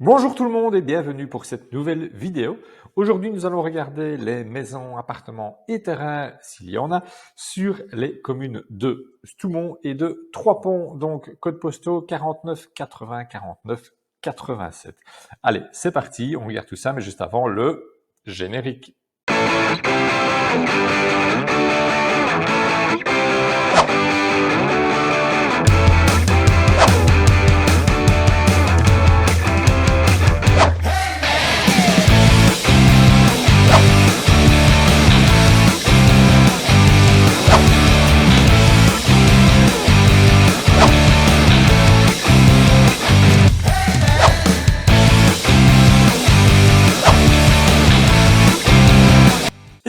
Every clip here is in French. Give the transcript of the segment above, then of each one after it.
Bonjour tout le monde et bienvenue pour cette nouvelle vidéo. Aujourd'hui, nous allons regarder les maisons, appartements et terrains, s'il y en a, sur les communes de Stoumont et de Trois-Ponts, donc code postaux 49 80 49 87. Allez, c'est parti, on regarde tout ça, mais juste avant le générique.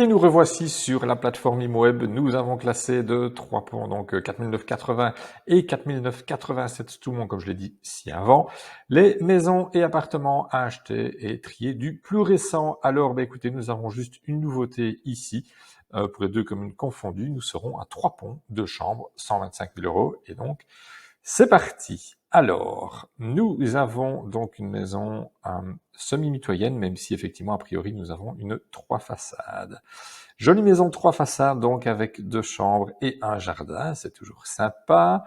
Et nous revoici sur la plateforme ImoWeb. Nous avons classé de 3 ponts, donc 4980 et 4987 Stoumont, comme je l'ai dit ci avant, les maisons et appartements à acheter et trier du plus récent. Alors, écoutez, nous avons juste une nouveauté ici. Pour les deux communes confondues, nous serons à 3 ponts, 2 chambres, 125 000 €. Et donc, c'est parti. Alors, nous avons donc une maison semi-mitoyenne, même si effectivement, a priori, nous avons une 3 façades. Jolie maison 3 façades, donc avec 2 chambres et un jardin, c'est toujours sympa.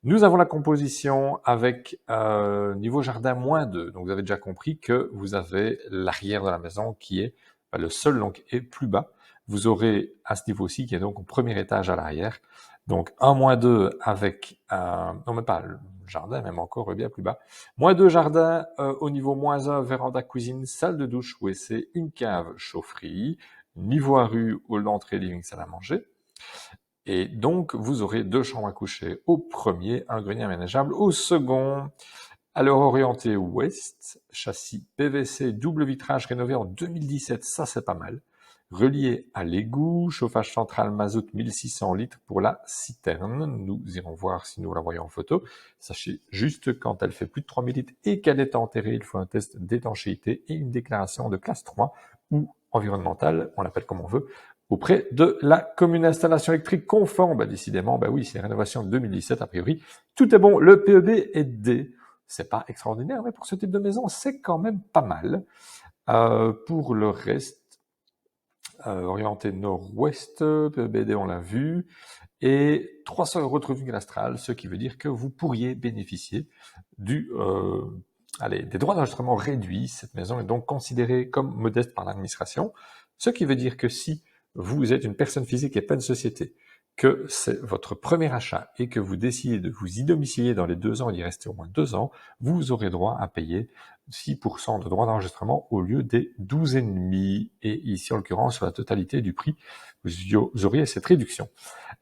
Nous avons la composition avec niveau jardin -2. Donc vous avez déjà compris que vous avez l'arrière de la maison qui est, le sol donc est plus bas. Vous aurez à ce niveau-ci qui est donc au premier étage à l'arrière. Donc un -2 avec, non même pas, le jardin même encore bien plus bas. -2 jardin au niveau -1, véranda cuisine, salle de douche, WC, une cave, chaufferie, niveau à rue, hall d'entrée, living, salle à manger. Et donc, vous aurez 2 chambres à coucher au premier, un grenier aménageable au second. Alors, orienté ouest, châssis PVC, double vitrage rénové en 2017, ça c'est pas mal. Relié à l'égout, chauffage central mazout 1600 litres pour la citerne. Nous irons voir si nous la voyons en photo. Sachez juste quand elle fait plus de 3000 litres et qu'elle est enterrée, il faut un test d'étanchéité et une déclaration de classe 3 ou environnementale, on l'appelle comme on veut, auprès de la commune. Installation électrique conforme. Décidément, oui, c'est rénovation de 2017 a priori. Tout est bon, le PEB est D. C'est pas extraordinaire, mais pour ce type de maison, c'est quand même pas mal. Pour le reste, orienté nord-ouest, PEBD on l'a vu, et 300 € de revenu cadastral, ce qui veut dire que vous pourriez bénéficier des droits d'enregistrement réduits. Cette maison est donc considérée comme modeste par l'administration, ce qui veut dire que si vous êtes une personne physique et pas une société, que c'est votre premier achat et que vous décidez de vous y domicilier dans les 2 ans et d'y rester au moins 2 ans, vous aurez droit à payer 6% de droits d'enregistrement au lieu des 12,5. Et ici, en l'occurrence, sur la totalité du prix, vous auriez cette réduction.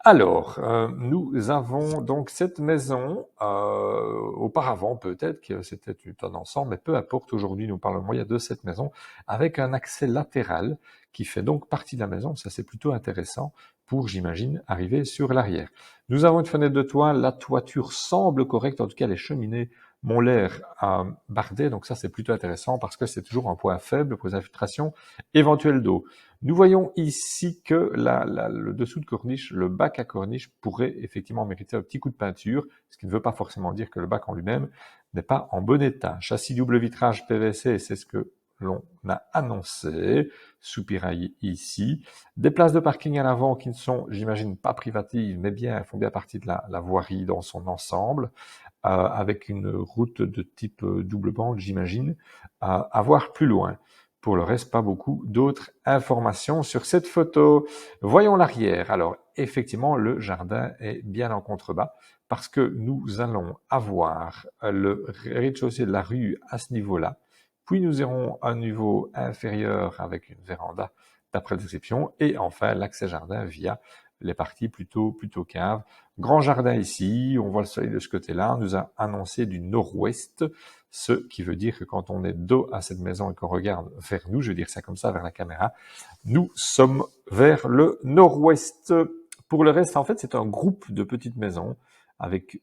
Alors, nous avons donc cette maison. Auparavant, peut-être que c'était un ensemble, mais peu importe. Aujourd'hui, nous parlons moyen de cette maison avec un accès latéral qui fait donc partie de la maison. Ça, c'est plutôt intéressant pour, j'imagine, arriver sur l'arrière. Nous avons une fenêtre de toit. La toiture semble correcte. En tout cas, les cheminées m'ont l'air bardées. Donc ça, c'est plutôt intéressant parce que c'est toujours un point faible pour les infiltrations éventuelles d'eau. Nous voyons ici que le dessous de corniche, le bac à corniche, pourrait effectivement mériter un petit coup de peinture, ce qui ne veut pas forcément dire que le bac en lui-même n'est pas en bon état. Châssis double vitrage PVC, c'est ce que l'on a annoncé, soupirail ici. Des places de parking à l'avant qui ne sont, j'imagine, pas privatives, mais font bien partie de la voirie dans son ensemble, avec une route de type double bande, j'imagine, à voir plus loin. Pour le reste, pas beaucoup d'autres informations sur cette photo. Voyons l'arrière. Alors, effectivement, le jardin est bien en contrebas parce que nous allons avoir le rez-de-chaussée de la rue à ce niveau-là. Puis nous irons à un niveau inférieur avec une véranda d'après description. Et enfin, l'accès jardin via les parties plutôt caves. Grand jardin ici, on voit le soleil de ce côté-là. On nous a annoncé du nord-ouest, ce qui veut dire que quand on est dos à cette maison et qu'on regarde vers nous, je vais dire ça comme ça, vers la caméra, nous sommes vers le nord-ouest. Pour le reste, en fait, c'est un groupe de petites maisons avec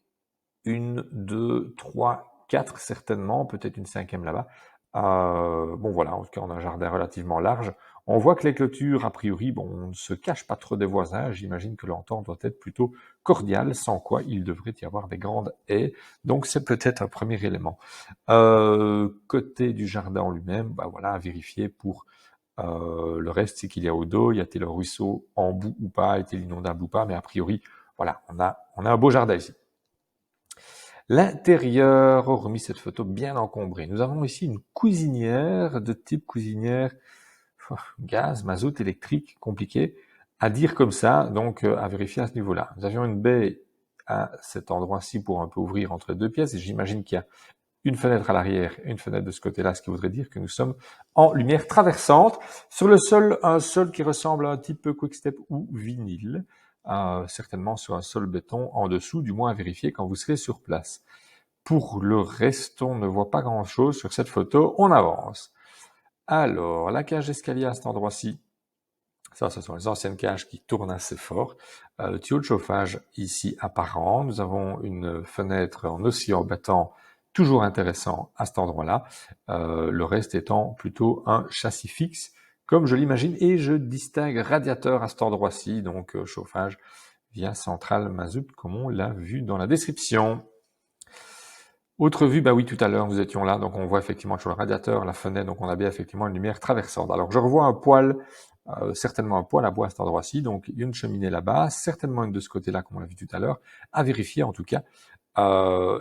1, 2, 3, 4 certainement, peut-être une 5e là-bas. Bon voilà, en tout cas, on a un jardin relativement large. On voit que les clôtures, a priori, bon, on ne se cache pas trop des voisins. J'imagine que l'entente doit être plutôt cordiale, sans quoi il devrait y avoir des grandes haies. Donc c'est peut-être un premier élément. Côté du jardin en lui-même, bah voilà, à vérifier pour le reste, c'est qu'il y a au dos, y a-t-il un ruisseau en bout ou pas, est-il inondable ou pas, mais a priori, voilà, on a un beau jardin ici. L'intérieur, hormis cette photo bien encombrée, nous avons ici une cuisinière de type cuisinière gaz, mazout, électrique, compliqué à dire comme ça, donc à vérifier à ce niveau-là. Nous avions une baie à cet endroit-ci pour un peu ouvrir entre deux pièces, et j'imagine qu'il y a une fenêtre à l'arrière et une fenêtre de ce côté-là, ce qui voudrait dire que nous sommes en lumière traversante. Sur le sol, un sol qui ressemble un petit peu Quickstep ou vinyle, certainement sur un sol béton en dessous, du moins à vérifier quand vous serez sur place. Pour le reste, on ne voit pas grand-chose sur cette photo, on avance. Alors, la cage d'escalier à cet endroit-ci, ça, ce sont les anciennes cages qui tournent assez fort. Le tuyau de chauffage ici apparent. Nous avons une fenêtre en oscillant battant, toujours intéressant à cet endroit-là. Le reste étant plutôt un châssis fixe, comme je l'imagine. Et je distingue radiateur à cet endroit-ci, donc chauffage via centrale mazout, comme on l'a vu dans la description. Autre vue, bah oui, tout à l'heure, nous étions là, donc on voit effectivement sur le radiateur, la fenêtre, donc on a bien effectivement une lumière traversante. Alors je revois un poêle, certainement un poêle à bois à cet endroit-ci, donc il y a une cheminée là-bas, certainement une de ce côté-là, comme on l'a vu tout à l'heure, à vérifier en tout cas.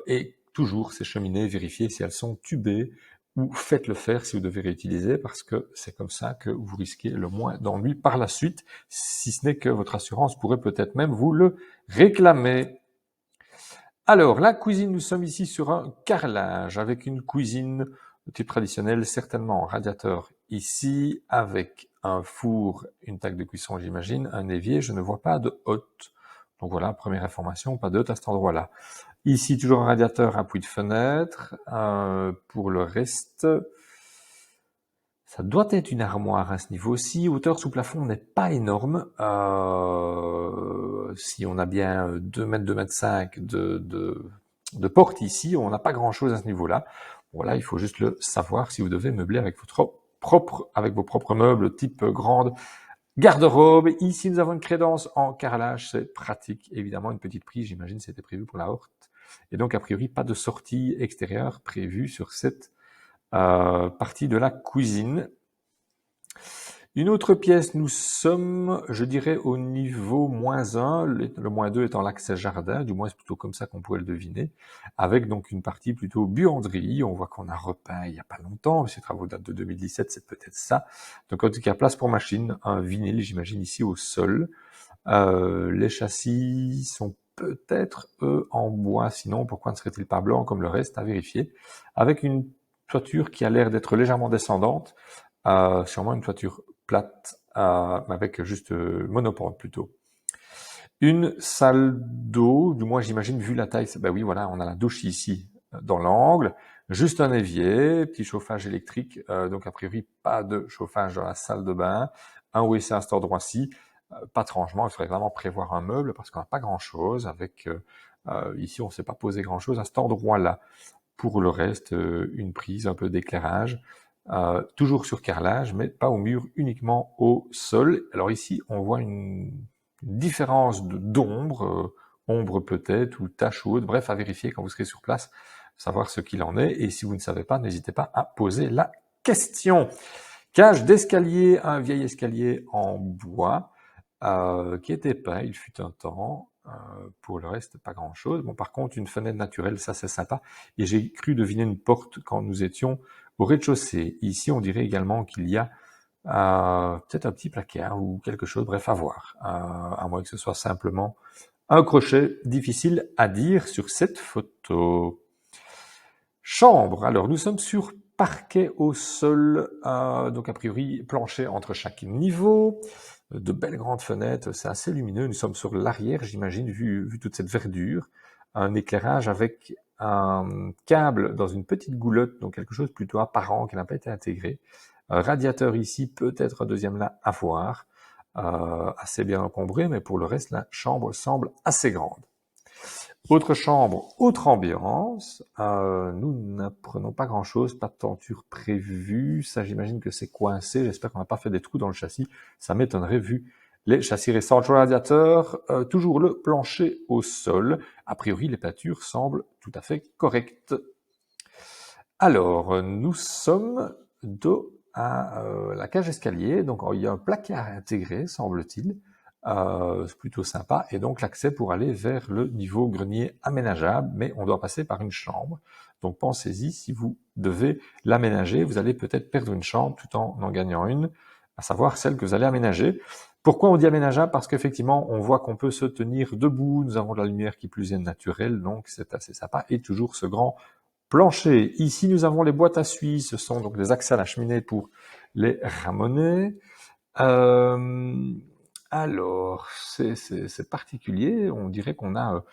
Et toujours ces cheminées, vérifier si elles sont tubées, ou faites-le faire si vous devez réutiliser, parce que c'est comme ça que vous risquez le moins d'ennui par la suite, si ce n'est que votre assurance pourrait peut-être même vous le réclamer. Alors, la cuisine, nous sommes ici sur un carrelage avec une cuisine de type traditionnel, certainement un radiateur ici, avec un four, une table de cuisson, j'imagine, un évier. Je ne vois pas de hotte. Donc voilà, première information, pas de hotte à cet endroit-là. Ici, toujours un radiateur, appui de fenêtre. Pour le reste, ça doit être une armoire à ce niveau-ci. Hauteur sous plafond n'est pas énorme. Si on a bien 2 mètres, 2 mètres 5 de porte ici, on n'a pas grand-chose à ce niveau-là. Voilà, il faut juste le savoir si vous devez meubler avec avec vos propres meubles type grande garde-robe. Ici, nous avons une crédence en carrelage. C'est pratique. Évidemment, une petite prise, j'imagine, c'était prévu pour la horte. Et donc, a priori, pas de sortie extérieure prévue sur cette partie de la cuisine. Une autre pièce, nous sommes, je dirais, au niveau -1, le -2 étant l'accès jardin, du moins c'est plutôt comme ça qu'on pourrait le deviner, avec donc une partie plutôt buanderie. On voit qu'on a repeint il n'y a pas longtemps, ces travaux datent de 2017, c'est peut-être ça. Donc en tout cas, place pour machine, un vinyle, j'imagine, ici au sol. Les châssis sont peut-être, eux, en bois, sinon pourquoi ne serait-il pas blanc comme le reste, à vérifier, avec une toiture qui a l'air d'être légèrement descendante, sûrement une toiture plate, avec juste monopente plutôt. Une salle d'eau, du moins j'imagine, vu la taille, ben oui, voilà, on a la douche ici, dans l'angle, juste un évier, petit chauffage électrique, donc a priori pas de chauffage dans la salle de bain, un WC à cet endroit-ci, pas de rangement, il faudrait vraiment prévoir un meuble parce qu'on n'a pas grand-chose, avec ici on ne s'est pas posé grand-chose à cet endroit-là. Pour le reste, une prise, un peu d'éclairage, toujours sur carrelage, mais pas au mur, uniquement au sol. Alors ici, on voit une différence d'ombre, ombre peut-être, ou tache ou autre, bref, à vérifier quand vous serez sur place, savoir ce qu'il en est, et si vous ne savez pas, n'hésitez pas à poser la question. Cage d'escalier, un vieil escalier en bois, qui était peint, il fut un temps. Pour le reste, pas grand-chose. Bon, par contre, une fenêtre naturelle, ça c'est sympa. Et j'ai cru deviner une porte quand nous étions au rez-de-chaussée. Ici, on dirait également qu'il y a peut-être un petit placard ou quelque chose, bref, à voir. À moins que ce soit simplement un crochet, difficile à dire sur cette photo. Chambre, alors nous sommes sur parquet au sol, donc a priori plancher entre chaque niveau, de belles grandes fenêtres, c'est assez lumineux, nous sommes sur l'arrière j'imagine, vu toute cette verdure, un éclairage avec un câble dans une petite goulotte, donc quelque chose plutôt apparent qui n'a pas été intégré, un radiateur ici, peut-être un deuxième là à voir, assez bien encombré, mais pour le reste la chambre semble assez grande. Autre chambre, autre ambiance. Nous n'apprenons pas grand-chose, pas de tenture prévue. Ça, j'imagine que c'est coincé. J'espère qu'on n'a pas fait des trous dans le châssis. Ça m'étonnerait vu les châssis récents. Radiateur, toujours le plancher au sol. A priori, les peintures semblent tout à fait correctes. Alors, nous sommes dos à la cage escalier. Donc, il y a un placard intégré, semble-t-il. C'est plutôt sympa. Et donc, l'accès pour aller vers le niveau grenier aménageable, mais on doit passer par une chambre. Donc, pensez-y, si vous devez l'aménager, vous allez peut-être perdre une chambre tout en gagnant une, à savoir celle que vous allez aménager. Pourquoi on dit aménageable? Parce qu'effectivement, on voit qu'on peut se tenir debout. Nous avons de la lumière qui plus est naturelle, donc c'est assez sympa. Et toujours ce grand plancher. Ici, nous avons les boîtes à suie. Ce sont donc des accès à la cheminée pour les ramoner. Alors, c'est particulier. On dirait qu'on a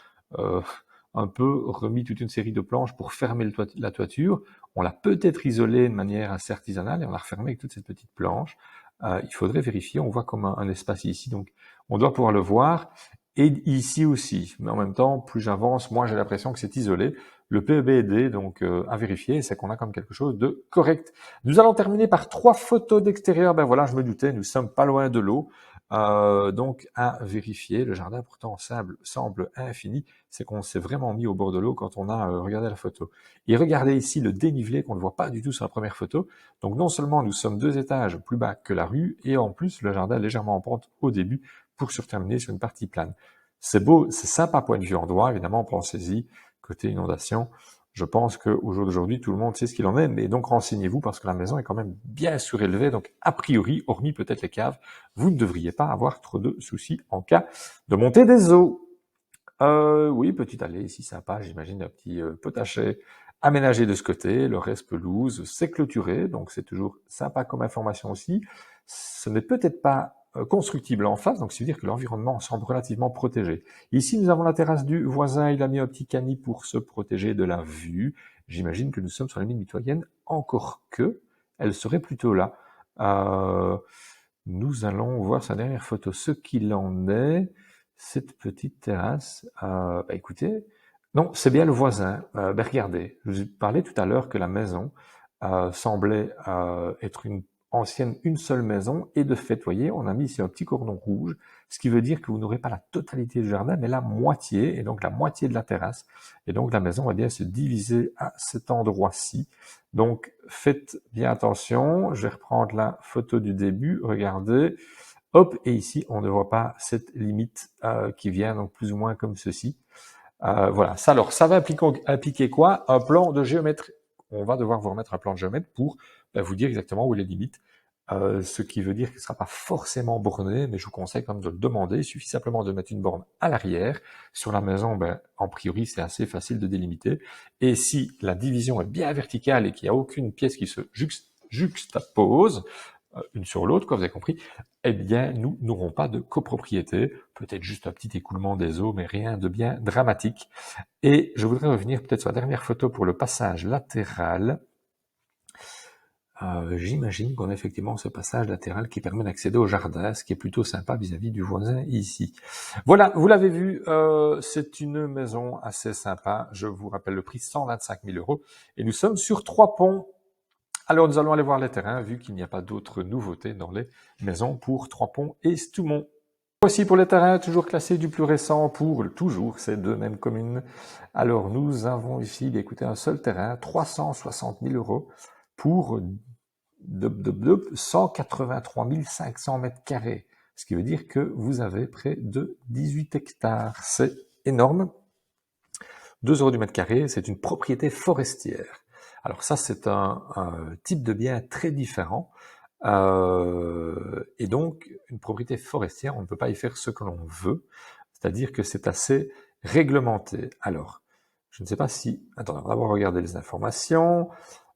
un peu remis toute une série de planches pour fermer la toiture. On l'a peut-être isolée de manière assez artisanale et on l'a refermée avec toutes ces petites planches. Il faudrait vérifier. On voit comme un espace ici, donc on doit pouvoir le voir. Et ici aussi. Mais en même temps, plus j'avance, moins j'ai l'impression que c'est isolé. Le PEBD, donc à vérifier, c'est qu'on a comme quelque chose de correct. Nous allons terminer par 3 photos d'extérieur. Ben voilà, je me doutais, nous sommes pas loin de l'eau. Donc à vérifier, le jardin pourtant semble infini, c'est qu'on s'est vraiment mis au bord de l'eau quand on a regardé la photo. Et regardez ici le dénivelé qu'on ne voit pas du tout sur la première photo. Donc non seulement nous sommes 2 étages plus bas que la rue, et en plus le jardin est légèrement en pente au début pour se terminer sur une partie plane. C'est beau, c'est sympa point de vue endroit, évidemment, pensez-y, côté inondation. Je pense qu'au jour d'aujourd'hui, tout le monde sait ce qu'il en est, mais donc renseignez-vous parce que la maison est quand même bien surélevée, donc a priori, hormis peut-être les caves, vous ne devriez pas avoir trop de soucis en cas de montée des eaux. Oui, petite allée ici sympa, j'imagine un petit potager aménagé de ce côté, le reste pelouse, c'est clôturé, donc c'est toujours sympa comme information aussi. Ce n'est peut-être pas constructible en face, donc ça veut dire que l'environnement semble relativement protégé. Ici, nous avons la terrasse du voisin, il a mis un petit canis pour se protéger de la vue. J'imagine que nous sommes sur la ligne mitoyenne, encore que elle serait plutôt là. Nous allons voir sa dernière photo, ce qu'il en est, cette petite terrasse. Écoutez, non, c'est bien le voisin. Regardez, je vous parlais tout à l'heure que la maison semblait être une seule maison, et de fait, vous voyez, on a mis ici un petit cordon rouge, ce qui veut dire que vous n'aurez pas la totalité du jardin, mais la moitié, et donc la moitié de la terrasse. Et donc la maison va bien se diviser à cet endroit-ci. Donc faites bien attention, je vais reprendre la photo du début, regardez, hop, et ici on ne voit pas cette limite qui vient donc plus ou moins comme ceci. Voilà, ça alors, ça va impliquer quoi? Un plan de géomètre. On va devoir vous remettre un plan de géomètre pour vous dire exactement où est les limites. Ce qui veut dire qu'il ne sera pas forcément borné, mais je vous conseille quand même de le demander. Il suffit simplement de mettre une borne à l'arrière. Sur la maison, en priori, c'est assez facile de délimiter. Et si la division est bien verticale et qu'il n'y a aucune pièce qui se juxtapose une sur l'autre, quoi, vous avez compris, eh bien, nous n'aurons pas de copropriété, peut-être juste un petit écoulement des eaux, mais rien de bien dramatique. Et je voudrais revenir peut-être sur la dernière photo pour le passage latéral. J'imagine qu'on a effectivement ce passage latéral qui permet d'accéder au jardin, ce qui est plutôt sympa vis-à-vis du voisin ici. Voilà, vous l'avez vu, c'est une maison assez sympa. Je vous rappelle le prix, 125 000 €. Et nous sommes sur 3 ponts. Alors, nous allons aller voir les terrains, vu qu'il n'y a pas d'autres nouveautés dans les maisons pour 3 ponts et Stoumont. Voici pour les terrains, toujours classés du plus récent pour toujours ces 2 mêmes communes. Alors, nous avons ici, écoutez, un seul terrain, 360 000 € pour 183 500 mètres carrés. Ce qui veut dire que vous avez près de 18 hectares. C'est énorme. 2 € du mètre carré, c'est une propriété forestière. Alors ça, c'est un type de bien très différent. Et donc, une propriété forestière, on ne peut pas y faire ce que l'on veut. C'est-à-dire que c'est assez réglementé. Alors, je ne sais pas si... Attendez, on va d'abord regarder les informations.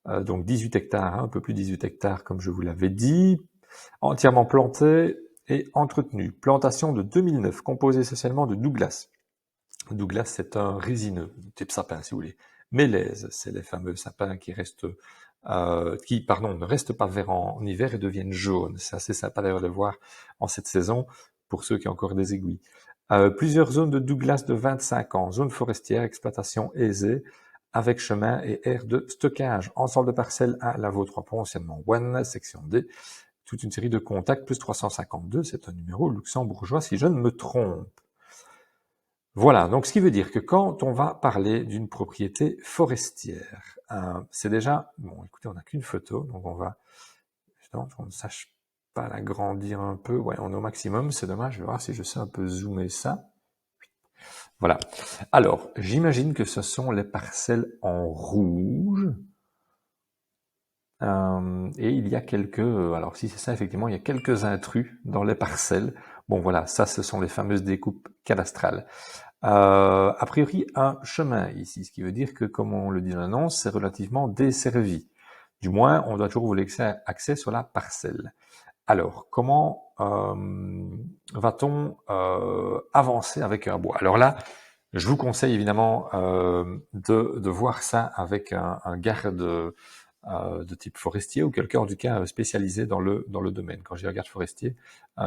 Donc 18 hectares, un peu plus de 18 hectares, comme je vous l'avais dit. Entièrement planté et entretenu. Plantation de 2009, composée essentiellement de Douglas. Douglas, c'est un résineux, type sapin, si vous voulez. Mélèze, c'est les fameux sapins qui ne restent pas verts en hiver et deviennent jaunes. C'est assez sympa d'ailleurs de voir en cette saison, pour ceux qui ont encore des aiguilles. Plusieurs zones de Douglas de 25 ans, zone forestière, exploitation aisée, avec chemin et aire de stockage. Ensemble de parcelles à Lavaux 3 Ponts, anciennement One, section D. Toute une série de contacts, plus 352, c'est un numéro luxembourgeois si je ne me trompe. Voilà, donc ce qui veut dire que quand on va parler d'une propriété forestière, c'est déjà... Bon, écoutez, on n'a qu'une photo, donc on va... On ne sache pas l'agrandir un peu. Ouais, on est au maximum, c'est dommage. Je vais voir si je sais un peu zoomer ça. Voilà. Alors, j'imagine que ce sont les parcelles en rouge. Et il y a quelques... alors, si c'est ça, effectivement, il y a quelques intrus dans les parcelles. Bon, voilà, ça, ce sont les fameuses découpes cadastrales. A priori, un chemin ici, ce qui veut dire que, comme on le dit dans l'annonce, c'est relativement desservi. Du moins, on doit toujours vous laisser accès sur la parcelle. Alors, comment va-t-on avancer avec un bois? Alors là, je vous conseille évidemment de voir ça avec un garde de type forestier ou quelqu'un en tout cas spécialisé dans le domaine. Quand je dis un garde forestier,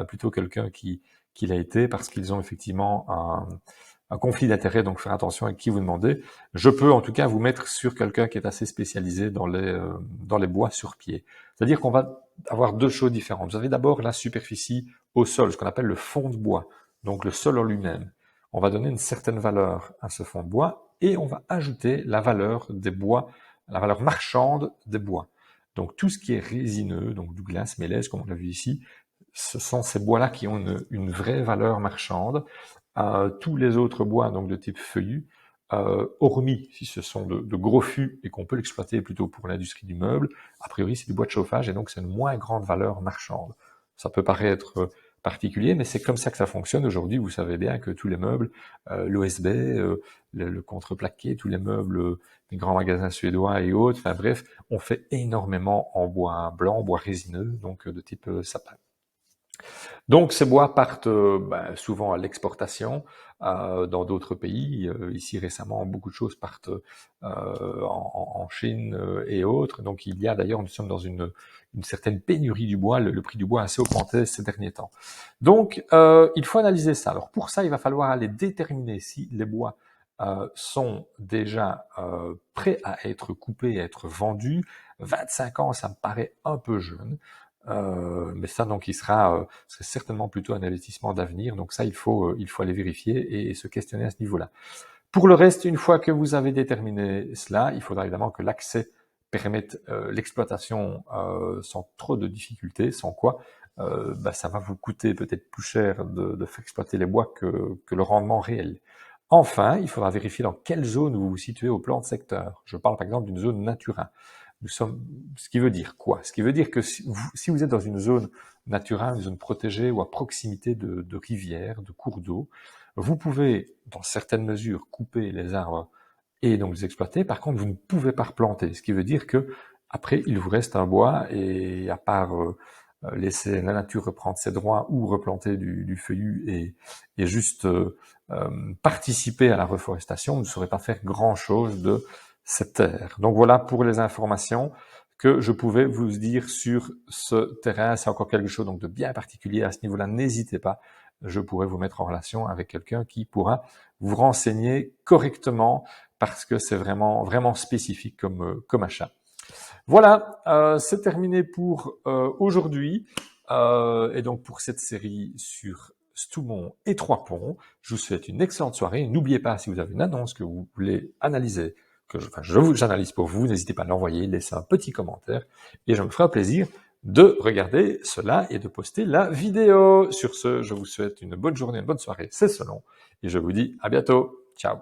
plutôt quelqu'un qui l'a été parce qu'ils ont effectivement un conflit d'intérêts, donc faire attention à qui vous demandez. Je peux en tout cas vous mettre sur quelqu'un qui est assez spécialisé dans les bois sur pied. C'est-à-dire qu'on va avoir deux choses différentes. Vous avez d'abord la superficie au sol, ce qu'on appelle le fond de bois, donc le sol en lui-même. On va donner une certaine valeur à ce fond de bois et on va ajouter la valeur des bois, la valeur marchande des bois. Donc tout ce qui est résineux, donc Douglas, mélèze, comme on l'a vu ici, ce sont ces bois-là qui ont une vraie valeur marchande. Tous les autres bois, donc de type feuillu, hormis si ce sont de gros fûts et qu'on peut l'exploiter plutôt pour l'industrie du meuble, a priori c'est du bois de chauffage et donc c'est une moins grande valeur marchande. Ça peut paraître particulier, mais c'est comme ça que ça fonctionne aujourd'hui. Vous savez bien que tous les meubles, l'OSB, le contreplaqué, tous les meubles des grands magasins suédois et autres, enfin bref, on fait énormément en bois blanc, bois résineux, donc de type sapin. Donc ces bois partent souvent à l'exportation dans d'autres pays. Ici récemment, beaucoup de choses partent en Chine et autres. Donc il y a d'ailleurs, nous sommes dans une certaine pénurie du bois. Le prix du bois a assez augmenté ces derniers temps. Donc il faut analyser ça. Alors pour ça, il va falloir aller déterminer si les bois sont déjà prêts à être coupés, à être vendus. 25 ans, ça me paraît un peu jeune. Mais ça, donc, c'est certainement plutôt un investissement d'avenir. Donc ça, il faut aller vérifier et se questionner à ce niveau-là. Pour le reste, une fois que vous avez déterminé cela, il faudra évidemment que l'accès permette l'exploitation sans trop de difficultés, sans quoi ça va vous coûter peut-être plus cher de faire exploiter les bois que le rendement réel. Enfin, il faudra vérifier dans quelle zone vous vous situez au plan de secteur. Je parle par exemple d'une zone Natura. Ce qui veut dire quoi? Ce qui veut dire que si vous êtes dans une zone Natura, une zone protégée ou à proximité de rivières, de cours d'eau, vous pouvez, dans certaines mesures, couper les arbres et donc les exploiter. Par contre, vous ne pouvez pas replanter. Ce qui veut dire que après, il vous reste un bois et à part laisser la nature reprendre ses droits ou replanter du feuillu et juste participer à la reforestation, vous ne saurez pas faire grand-chose de cette terre. Donc voilà pour les informations que je pouvais vous dire sur ce terrain. C'est encore quelque chose donc de bien particulier à ce niveau-là. N'hésitez pas, je pourrais vous mettre en relation avec quelqu'un qui pourra vous renseigner correctement parce que c'est vraiment vraiment spécifique comme achat. Voilà, c'est terminé pour aujourd'hui et donc pour cette série sur Stoumont et Trois Ponts. Je vous souhaite une excellente soirée. N'oubliez pas, si vous avez une annonce que vous voulez analyser, j'analyse pour vous, n'hésitez pas à l'envoyer, laissez un petit commentaire et je me ferai un plaisir de regarder cela et de poster la vidéo. Sur ce, je vous souhaite une bonne journée, une bonne soirée, c'est selon, et je vous dis à bientôt. Ciao.